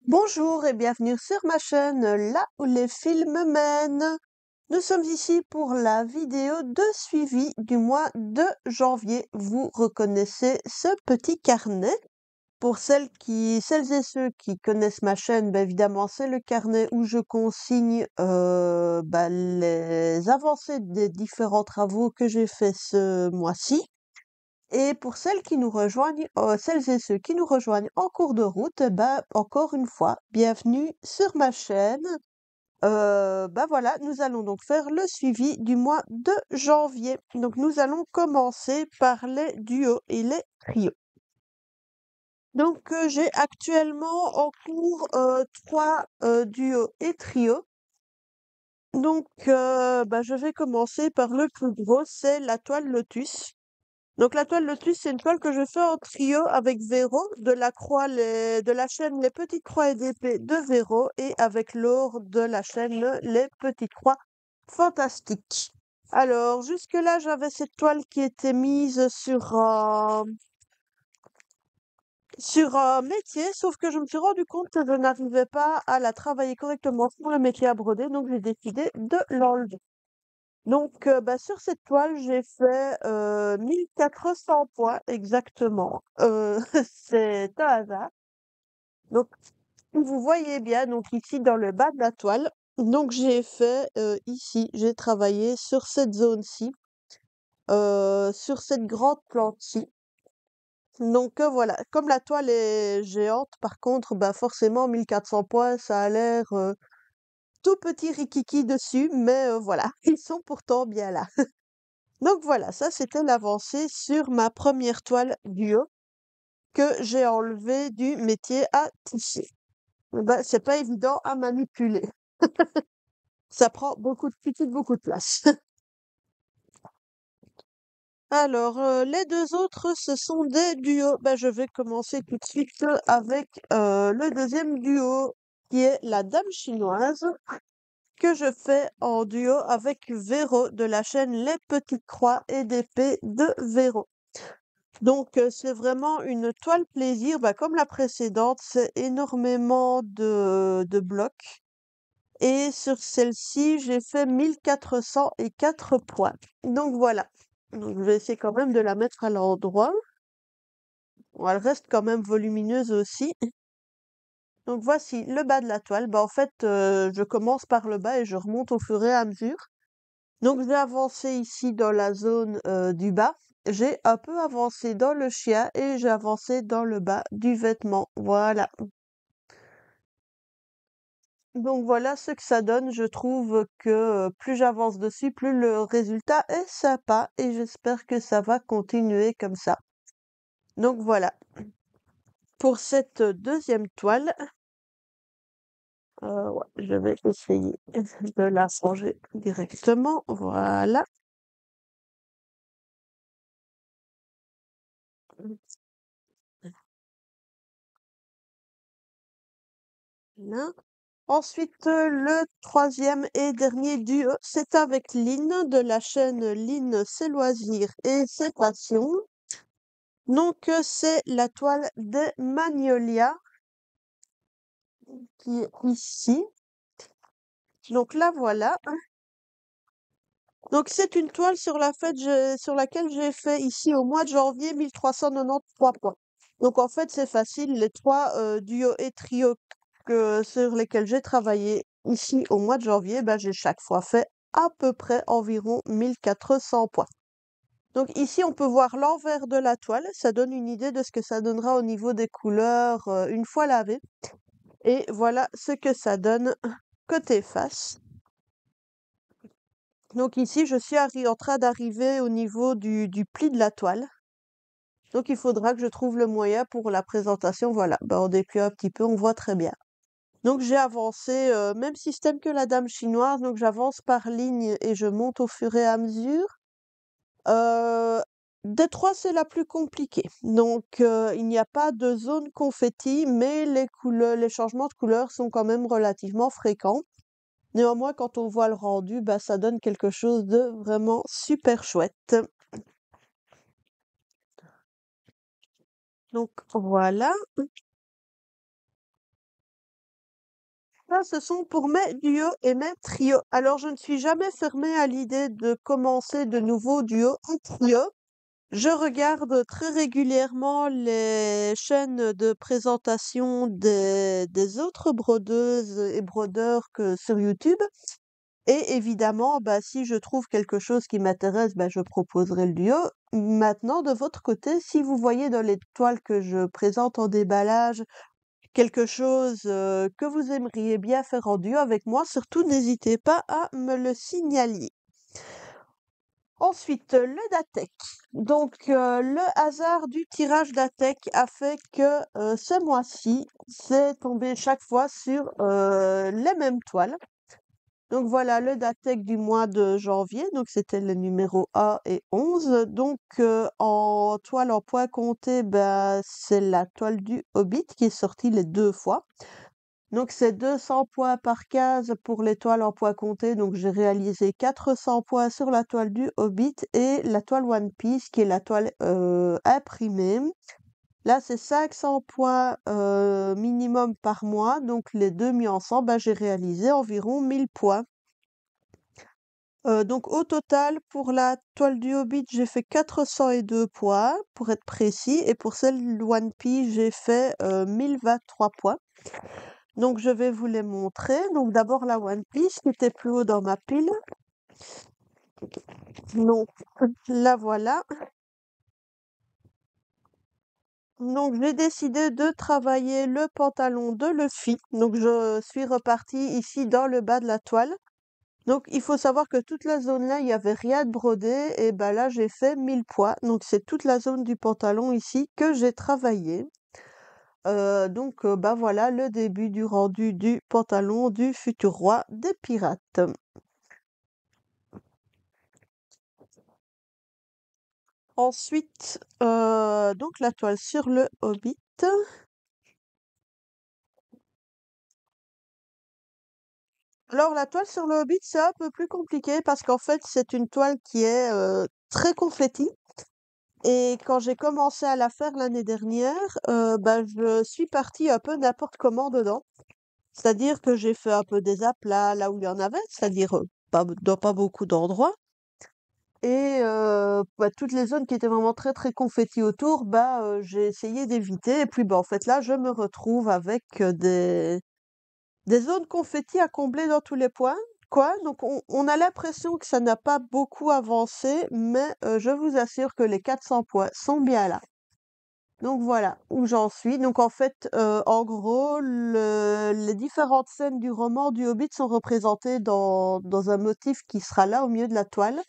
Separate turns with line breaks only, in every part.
Bonjour et bienvenue sur ma chaîne, là où les films mènent. Nous sommes ici pour la vidéo de suivi du mois de janvier. Vous reconnaissez ce petit carnet. Pour celles et ceux qui connaissent ma chaîne, évidemment, c'est le carnet où je consigne les avancées des différents travaux que j'ai faits ce mois-ci. Et pour celles et ceux qui nous rejoignent en cours de route, encore une fois, bienvenue sur ma chaîne. Voilà, nous allons donc faire le suivi du mois de janvier. Donc nous allons commencer par les duos et les trios. Donc j'ai actuellement en cours trois duos et trios. Donc je vais commencer par le plus gros, c'est la toile Lotus. Donc la toile Lotus, c'est une toile que je fais en trio avec Véro, de la chaîne Les Petites Croix et d'épée de Véro, et avec Laure de la chaîne Les Petites Croix Fantastiques. Alors, jusque-là, j'avais cette toile qui était mise sur un métier, sauf que je me suis rendu compte que je n'arrivais pas à la travailler correctement sur le métier à broder, donc j'ai décidé de l'enlever. Donc, sur cette toile, j'ai fait 1400 points exactement. C'est un hasard. Donc, vous voyez bien, donc ici dans le bas de la toile, donc j'ai fait ici, j'ai travaillé sur cette zone-ci, sur cette grande plante-ci. Donc voilà, comme la toile est géante, par contre, forcément 1400 points, ça a l'air tout petit rikiki dessus, mais voilà, ils sont pourtant bien là. Donc voilà, ça c'était l'avancée sur ma première toile duo que j'ai enlevée du métier à tisser. C'est pas évident à manipuler. Ça prend beaucoup de place. Alors, les deux autres, ce sont des duos. Je vais commencer tout de suite avec le deuxième duo, qui est la Dame chinoise, que je fais en duo avec Véro de la chaîne Les Petites Croix et d'épée de Véro. Donc, c'est vraiment une toile plaisir, comme la précédente, c'est énormément de blocs. Et sur celle-ci, j'ai fait 1404 points. Donc voilà. Donc, je vais essayer quand même de la mettre à l'endroit. Bon, elle reste quand même volumineuse aussi. Donc voici le bas de la toile. En fait, je commence par le bas et je remonte au fur et à mesure. Donc, j'ai avancé ici dans la zone du bas. J'ai un peu avancé dans le chien et j'ai avancé dans le bas du vêtement. Voilà. Donc, voilà ce que ça donne. Je trouve que plus j'avance dessus, plus le résultat est sympa et j'espère que ça va continuer comme ça. Donc, voilà. Pour cette deuxième toile, ouais, je vais essayer de la ranger directement. Voilà. Là. Ensuite, le troisième et dernier duo, c'est avec Lynn de la chaîne Lynn Ses Loisirs et Ses Passions. Donc, c'est la toile des Magnolias qui est ici. Donc, la voilà. Donc, c'est une toile sur laquelle j'ai fait ici au mois de janvier 1393 points. Donc, en fait, c'est facile. Les trois duos et trios sur lesquels j'ai travaillé ici au mois de janvier, j'ai chaque fois fait à peu près environ 1400 points. Donc ici, on peut voir l'envers de la toile. Ça donne une idée de ce que ça donnera au niveau des couleurs une fois lavé. Et voilà ce que ça donne côté face. Donc ici, je suis en train d'arriver au niveau du pli de la toile. Donc il faudra que je trouve le moyen pour la présentation. Voilà, on déplie un petit peu, on voit très bien. Donc j'ai avancé, même système que la Dame chinoise, donc j'avance par ligne et je monte au fur et à mesure. Heu, des 3, c'est la plus compliquée. Donc il n'y a pas de zone confetti, mais les changements de couleurs sont quand même relativement fréquents. Néanmoins, quand on voit le rendu, ça donne quelque chose de vraiment super chouette. Donc voilà. Ça, ce sont pour mes duos et mes trios. Alors, je ne suis jamais fermée à l'idée de commencer de nouveaux duos ou trios. Je regarde très régulièrement les chaînes de présentation des autres brodeuses et brodeurs que sur YouTube. Et évidemment, bah, si je trouve quelque chose qui m'intéresse, bah, je proposerai le duo. Maintenant, de votre côté, si vous voyez dans les toiles que je présente en déballage quelque chose que vous aimeriez bien faire en duo avec moi, surtout n'hésitez pas à me le signaler. Ensuite, le Datec. Donc, le hasard du tirage Datec a fait que ce mois-ci, c'est tombé chaque fois sur les mêmes toiles. Donc voilà le Datec du mois de janvier, donc c'était le numéro 1 et 11. Donc en toile en point compté, ben, c'est la toile du Hobbit qui est sortie les 2 fois. Donc c'est 200 points par case pour les toiles en point compté. Donc j'ai réalisé 400 points sur la toile du Hobbit et la toile One Piece qui est la toile imprimée. Là, c'est 500 points minimum par mois. Donc les deux mis ensemble, ben, j'ai réalisé environ 1000 points. Donc au total, pour la toile du Hobbit, j'ai fait 402 points, pour être précis, et pour celle One Piece, j'ai fait 1023 points. Donc je vais vous les montrer. Donc d'abord la One Piece qui était plus haut dans ma pile. Donc la voilà. Donc j'ai décidé de travailler le pantalon de Luffy. Donc je suis repartie ici dans le bas de la toile. Donc il faut savoir que toute la zone là, il n'y avait rien de brodé. Et ben là, j'ai fait 1000 points. Donc c'est toute la zone du pantalon ici que j'ai travaillé. Donc bah voilà le début du rendu du pantalon du futur roi des pirates. Ensuite, donc la toile sur le Hobbit. Alors la toile sur le Hobbit, c'est un peu plus compliqué parce qu'en fait, c'est une toile qui est très confetti. Et quand j'ai commencé à la faire l'année dernière, bah, je suis partie un peu n'importe comment dedans. C'est-à-dire que j'ai fait un peu des aplats là où il y en avait, c'est-à-dire pas, dans pas beaucoup d'endroits. Et bah, toutes les zones qui étaient vraiment très très confetti autour, bah, j'ai essayé d'éviter. Et puis bah, en fait là, je me retrouve avec des zones confetti à combler dans tous les points, quoi. Donc on a l'impression que ça n'a pas beaucoup avancé, mais je vous assure que les 400 points sont bien là. Donc voilà où j'en suis. Donc en fait, en gros, les différentes scènes du roman du Hobbit sont représentées dans un motif qui sera là au milieu de la toile.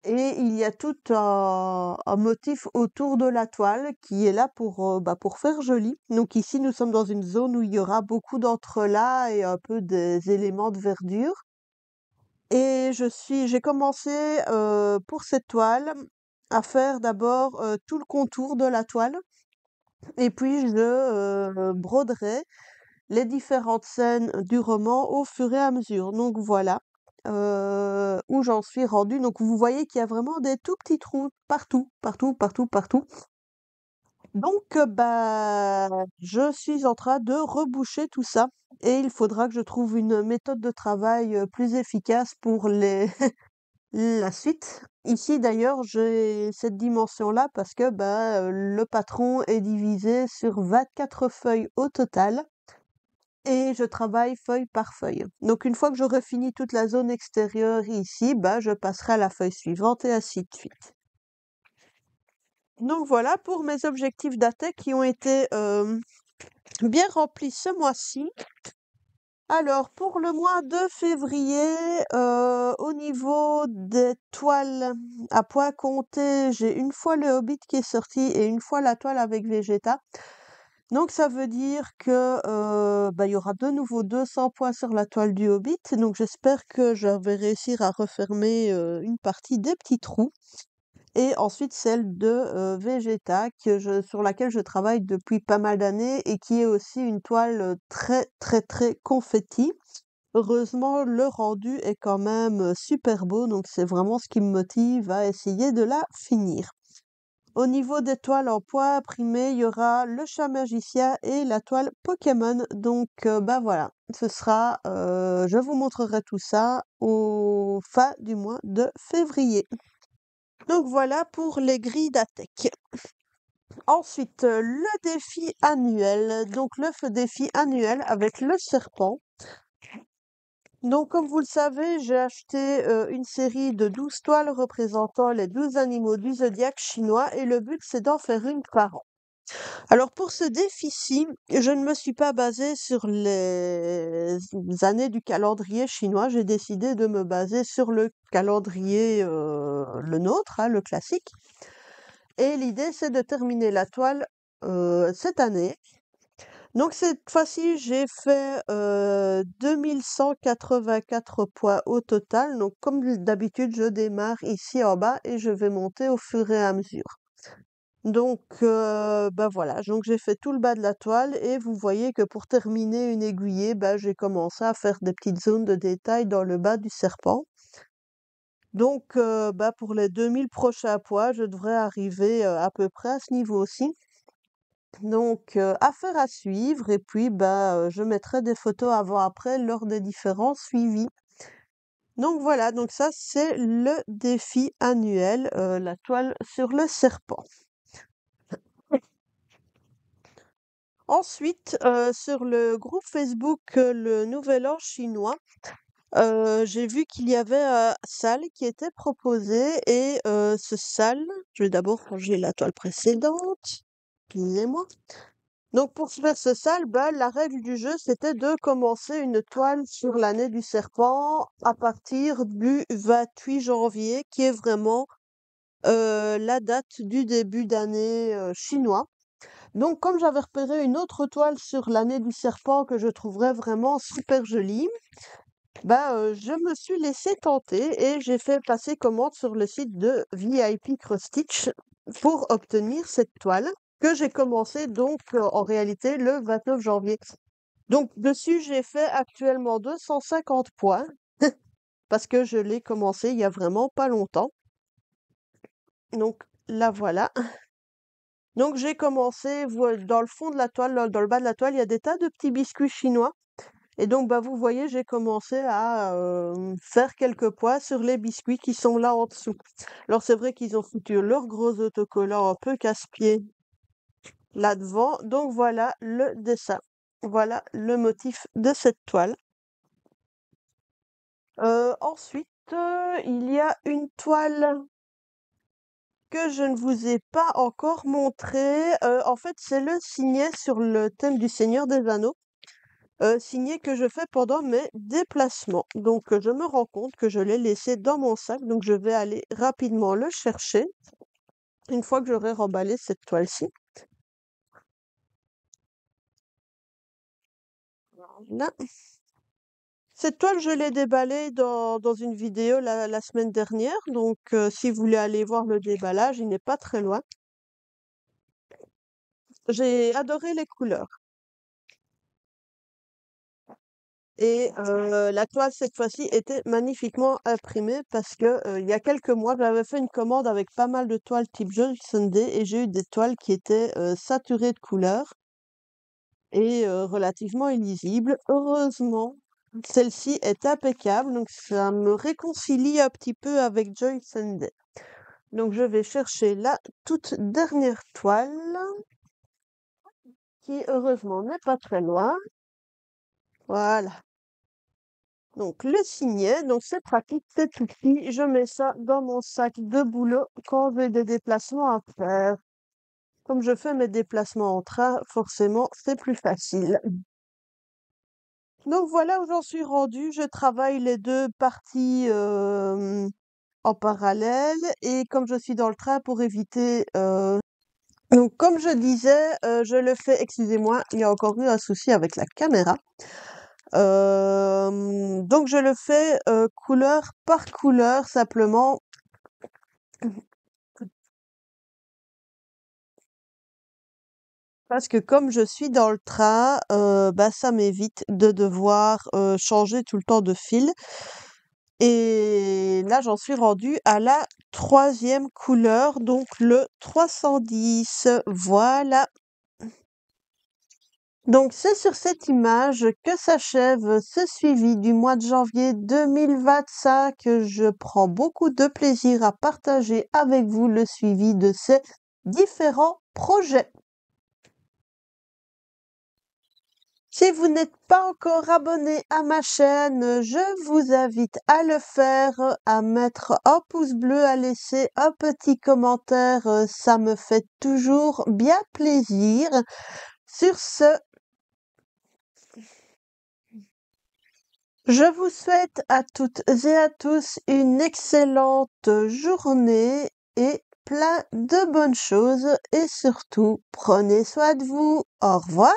Et il y a tout un motif autour de la toile qui est là bah, pour faire joli. Donc ici, nous sommes dans une zone où il y aura beaucoup d'entrelacs et un peu des éléments de verdure. Et j'ai commencé pour cette toile à faire d'abord tout le contour de la toile. Et puis je broderai les différentes scènes du roman au fur et à mesure. Donc voilà où j'en suis rendue. Donc vous voyez qu'il y a vraiment des tout petits trous partout, partout, partout, partout. Donc bah, je suis en train de reboucher tout ça et il faudra que je trouve une méthode de travail plus efficace pour la suite. Ici d'ailleurs, j'ai cette dimension-là parce que bah, le patron est divisé sur 24 feuilles au total. Et je travaille feuille par feuille. Donc une fois que j'aurai fini toute la zone extérieure ici, bah, je passerai à la feuille suivante et ainsi de suite. Donc voilà pour mes objectifs d'ATEC qui ont été bien remplis ce mois-ci. Alors pour le mois de février, au niveau des toiles à point compté, j'ai une fois le Hobbit qui est sorti et une fois la toile avec Vegeta. Donc ça veut dire que bah, il y aura de nouveau 200 points sur la toile du Hobbit. Donc j'espère que je vais réussir à refermer une partie des petits trous. Et ensuite celle de Vegeta sur laquelle je travaille depuis pas mal d'années et qui est aussi une toile très très très confetti. Heureusement, le rendu est quand même super beau, donc c'est vraiment ce qui me motive à essayer de la finir. Au niveau des toiles en poids imprimées, il y aura le chat magicien et la toile Pokémon. Donc, bah voilà, je vous montrerai tout ça au fin du mois de février. Donc voilà pour les grilles d'Atec. Ensuite, le défi annuel. Donc le défi annuel avec le serpent. Donc, comme vous le savez, j'ai acheté une série de 12 toiles représentant les 12 animaux du zodiaque chinois et le but, c'est d'en faire une par an. Alors, pour ce défi-ci, je ne me suis pas basée sur les années du calendrier chinois. J'ai décidé de me baser sur le calendrier, le nôtre, hein, le classique. Et l'idée, c'est de terminer la toile cette année. Donc cette fois-ci, j'ai fait 2184 points au total. Donc comme d'habitude, je démarre ici en bas et je vais monter au fur et à mesure. Donc bah voilà, donc j'ai fait tout le bas de la toile et vous voyez que pour terminer une aiguillée, bah, j'ai commencé à faire des petites zones de détail dans le bas du serpent. Donc bah, pour les 2000 prochains poids, je devrais arriver à peu près à ce niveau aussi. Donc, affaire à suivre et puis bah, je mettrai des photos avant-après lors des différents suivis. Donc voilà, donc ça c'est le défi annuel, la toile sur le serpent. Ensuite, sur le groupe Facebook, le Nouvel An chinois, j'ai vu qu'il y avait un sal qui était proposé et ce sal, je vais d'abord ranger la toile précédente, excusez-moi. Donc pour faire ce sale, bah, la règle du jeu, c'était de commencer une toile sur l'année du serpent à partir du 28 janvier, qui est vraiment la date du début d'année chinois. Donc comme j'avais repéré une autre toile sur l'année du serpent que je trouverais vraiment super jolie, bah, je me suis laissée tenter et j'ai fait passer commande sur le site de VIP Cross Stitch pour obtenir cette toile que j'ai commencé donc en réalité le 29 janvier. Donc dessus, j'ai fait actuellement 250 points parce que je l'ai commencé il y a vraiment pas longtemps. Donc là voilà. Donc j'ai commencé dans le fond de la toile, dans le bas de la toile, il y a des tas de petits biscuits chinois. Et donc bah vous voyez, j'ai commencé à faire quelques points sur les biscuits qui sont là en dessous. Alors c'est vrai qu'ils ont foutu leurs gros autocollants un peu casse-pieds là devant. Donc voilà le dessin. Voilà le motif de cette toile. Ensuite, il y a une toile que je ne vous ai pas encore montrée. En fait, c'est le signet sur le thème du Seigneur des Anneaux. Signet que je fais pendant mes déplacements. Donc, je me rends compte que je l'ai laissé dans mon sac. Donc, je vais aller rapidement le chercher une fois que j'aurai remballé cette toile-ci. Voilà. Cette toile, je l'ai déballée dans une vidéo la semaine dernière. Donc, si vous voulez aller voir le déballage, il n'est pas très loin. J'ai adoré les couleurs. Et la toile, cette fois-ci, était magnifiquement imprimée parce que il y a quelques mois, j'avais fait une commande avec pas mal de toiles type Joy Sunday et j'ai eu des toiles qui étaient saturées de couleurs et relativement illisibles. Heureusement, celle-ci est impeccable, donc ça me réconcilie un petit peu avec Joy Sunday. Donc je vais chercher la toute dernière toile qui heureusement n'est pas très loin. Voilà. Donc le signet, donc c'est pratique, c'est tout petit. Je mets ça dans mon sac de boulot quand j'ai des déplacements à faire. Comme je fais mes déplacements en train, forcément, c'est plus facile. Donc voilà où j'en suis rendue. Je travaille les deux parties en parallèle et comme je suis dans le train pour éviter... Donc comme je disais, je le fais, excusez-moi, il y a encore eu un souci avec la caméra. Donc je le fais couleur par couleur simplement. Parce que comme je suis dans le train, bah, ça m'évite de devoir changer tout le temps de fil. Et là, j'en suis rendue à la troisième couleur, donc le 310. Voilà. Donc, c'est sur cette image que s'achève ce suivi du mois de janvier 2025. Je prends beaucoup de plaisir à partager avec vous le suivi de ces différents projets. Si vous n'êtes pas encore abonné à ma chaîne, je vous invite à le faire, à mettre un pouce bleu, à laisser un petit commentaire, ça me fait toujours bien plaisir. Sur ce, je vous souhaite à toutes et à tous une excellente journée et plein de bonnes choses et surtout, prenez soin de vous. Au revoir.